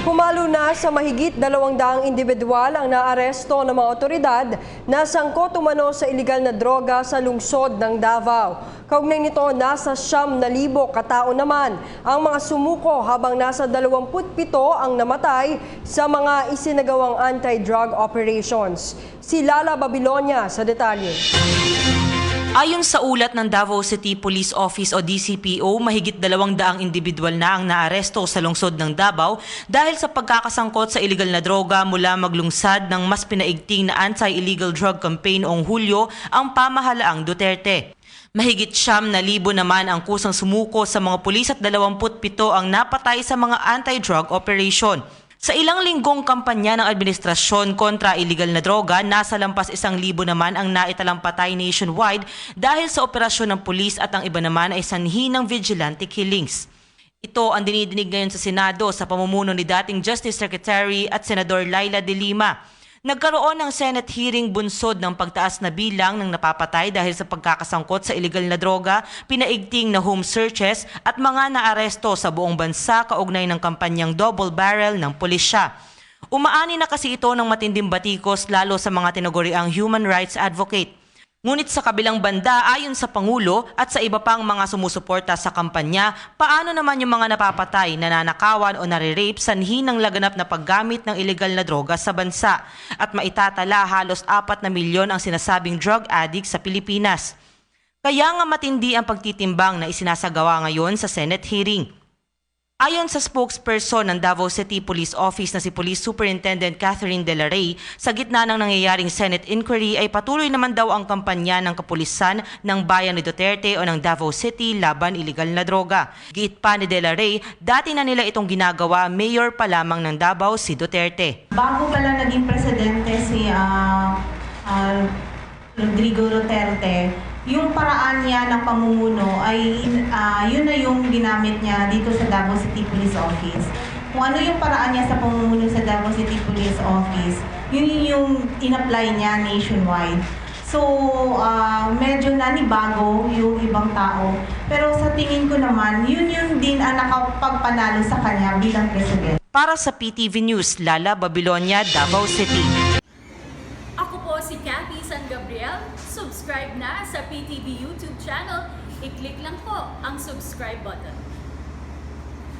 Pumalo na sa mahigit 200 individual ang naaresto ng mga otoridad na sangkot umano sa iligal na droga sa lungsod ng Davao. Kaugnay nito, nasa 9,000 katao naman ang mga sumuko habang nasa 27 ang namatay sa mga isinagawang anti-drug operations. Si Lala Babilonia sa detalye. Ayon sa ulat ng Davao City Police Office o DCPO, mahigit 200 individual na ang naaresto sa lungsod ng Davao dahil sa pagkakasangkot sa iligal na droga mula maglungsad ng mas pinaigting na anti-illegal drug campaign noong Hulyo ang pamahalaang Duterte. Mahigit 9,000 naman ang kusang sumuko sa mga pulis at 27 ang napatay sa mga anti-drug operation. Sa ilang linggong kampanya ng administrasyon kontra illegal na droga, nasa lampas 1,000 naman ang naitalang patay nationwide dahil sa operasyon ng pulis at ang iba naman ay sanhi ng vigilante killings. Ito ang dinidinig ngayon sa Senado sa pamumuno ni dating Justice Secretary at Senador Laila de Lima. Nagkaroon ng Senate hearing bunsod ng pagtaas na bilang ng napapatay dahil sa pagkakasangkot sa illegal na droga, pinaigting na home searches at mga naaresto sa buong bansa kaugnay ng kampanyang double barrel ng pulisya. Umaani na kasi ito ng matinding batikos lalo sa mga tinaguriang human rights advocate. Ngunit sa kabilang banda, ayon sa Pangulo at sa iba pang mga sumusuporta sa kampanya, paano naman yung mga napapatay, nananakawan o nare-rape sanhi ng laganap na paggamit ng illegal na droga sa bansa? At maitatala halos 4 na milyon ang sinasabing drug addict sa Pilipinas. Kaya nga matindi ang pagtitimbang na isinasagawa ngayon sa Senate hearing. Ayon sa spokesperson ng Davao City Police Office na si Police Superintendent Catherine De La Rey, sa gitna ng nangyayaring Senate inquiry ay patuloy naman daw ang kampanya ng kapulisan ng bayan ni Duterte o ng Davao City laban iligal na droga. Giit pa ni De La Rey, dati na nila itong ginagawa, mayor pa lamang ng Davao si Duterte. Bago pala naging presidente si Rodrigo Duterte, yung paraan niya ng pamumuno ay yun na yung ginamit niya dito sa Davao City Police Office. Kung ano yung paraan niya sa pamumuno sa Davao City Police Office, yun yung in-apply niya nationwide. So, medyo nanibago yung ibang tao. Pero sa tingin ko naman, yun yung din ang nakapagpanalo sa kanya bilang presidente. Para sa PTV News, Lala Babilonia, Davao City. Ako po si Cathy San Gabriel. Subscribe na sa PTV YouTube channel. I-click lang po ang subscribe button.